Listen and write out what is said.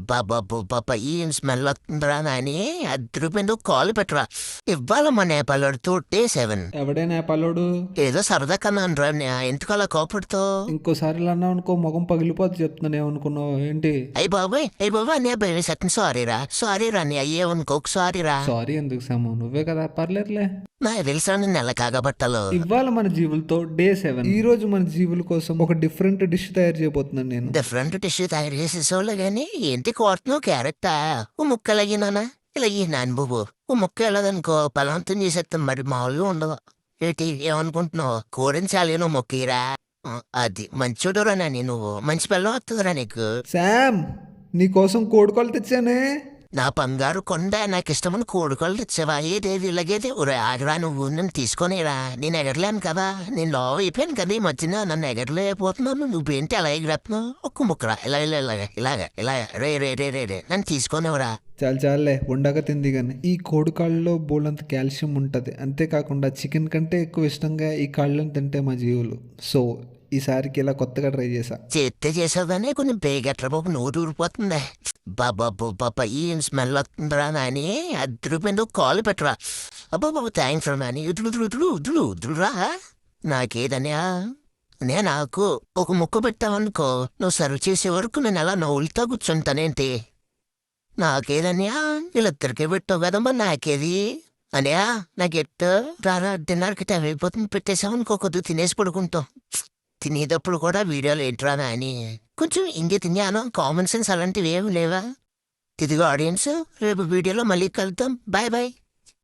బాబా ఏం స్మెల్ వస్తుందిరా నాని అద్దరిపోయింది కాలు పెట్టరా ఇవ్వాల మా నేపాలోడితో డే 7 ఎవడే నేపాలోడు? ఏదో సరదా కన్నాను రా ఎందుకు అలా కోపడుతో ఇంకోసారి ఇలా అన్నావు అనుకో మొఖం పగిలిపోద్ది చెప్తున్నాను. ఏమనుకున్నావు ఏంటి? అయ్యి బాబాయ్ అన్నయ్య భయ సత్యం సారీ రా నీ అయ్యేవనుకోకు సారీ రా సారీ ఎందుకు సాము, నువ్వే కదా, పర్లేదులే. నాకు తెలుసా నేను నెల కాగబట్టలు ఇవాళ మన జీవులతో డే 7. ఈ రోజు మన జీవుల కోసం ఒక డిఫరెంట్ డిష్ తయారు చేయబోతున్నాను నేను. డిఫరెంట్ టిష్యూ తయారు చేసేసోళ్ళు గానీ ఏంటి కోరుతున్నావు క్యారెక్టా ఓ ముక్కలగినానా ఇలాగి నాని బాబు ఓ ముక్క వెళ్ళదనుకో బలవంతం చేసేస్తాం మరి మామూలుగా ఉండదు ఏంటి ఏమనుకుంటున్నావు కూరించాలి నువ్వు మొక్కీరా అది మంచోడురా నాని నువ్వు మంచి పిల్లం వస్తుందిరా నీకు శామ్, నీకోసం కోడికోలు తెచ్చానే. నా బంగారు కొండ నాకు ఇష్టమని కోడుకోళ్ళు తెచ్చావా ఏదేది ఇలాగేది ఒరే ఆగరా నువ్వు నన్ను తీసుకొనిరా నేను ఎగరలేను కదా నేను లో అయిపోయాను కదా ఈ మధ్యన నన్ను ఎగరలేకపోతున్నాను నువ్వేంటి అలా ఎగరేస్తున్నావు ఒక్క ముక్కరా ఇలాగ రే నన్ను తీసుకొనివరా చాలే ఉండగా తింది కానీ. ఈ కోడి కాళ్ళలో బోలంత కాల్షియం ఉంటుంది. అంతేకాకుండా చికెన్ కంటే ఎక్కువ ఇష్టంగా ఈ కాళ్ళను తింటే మా జీవులు. సో ఈసారికి ఇలా కొత్తగా ట్రై చేశా. చేసేదానే కొంచెం బేగట్ల బాబు నోరు ఊరిపోతుంది బాబా ఏం స్మెల్ వస్తుందిరా నాని అద్దరిపోయింది కాలు పెట్టరా బాబు థ్యాంక్స్ రా నాని ఇదులురా నాకేదన్యా నాకు ఒక ముక్క పెట్టావనుకో నువ్వు సర్వ్ చేసే వరకు నేను అలా నవ్వులుతా కూర్చుంటానేంటి నాకేదన్యా వీళ్ళిద్దరికే పెట్టావు కదమ్మా నాకేది అనియా నాకెట్టు రారా డిన్నర్కి టైం అయిపోతుంది పెట్టేసావనుకో కొద్దిగా తినేసి పడుకుంటాం తినేటప్పుడు కూడా వీడియోలు ఏంట్రా అని కొంచెం ఇంకే తిన్నాను కామన్ సెన్స్ అలాంటివి ఏమి లేవా ఇదిగో ఆడియన్స్ రేపు వీడియోలో మళ్ళీ కలుద్దాం బాయ్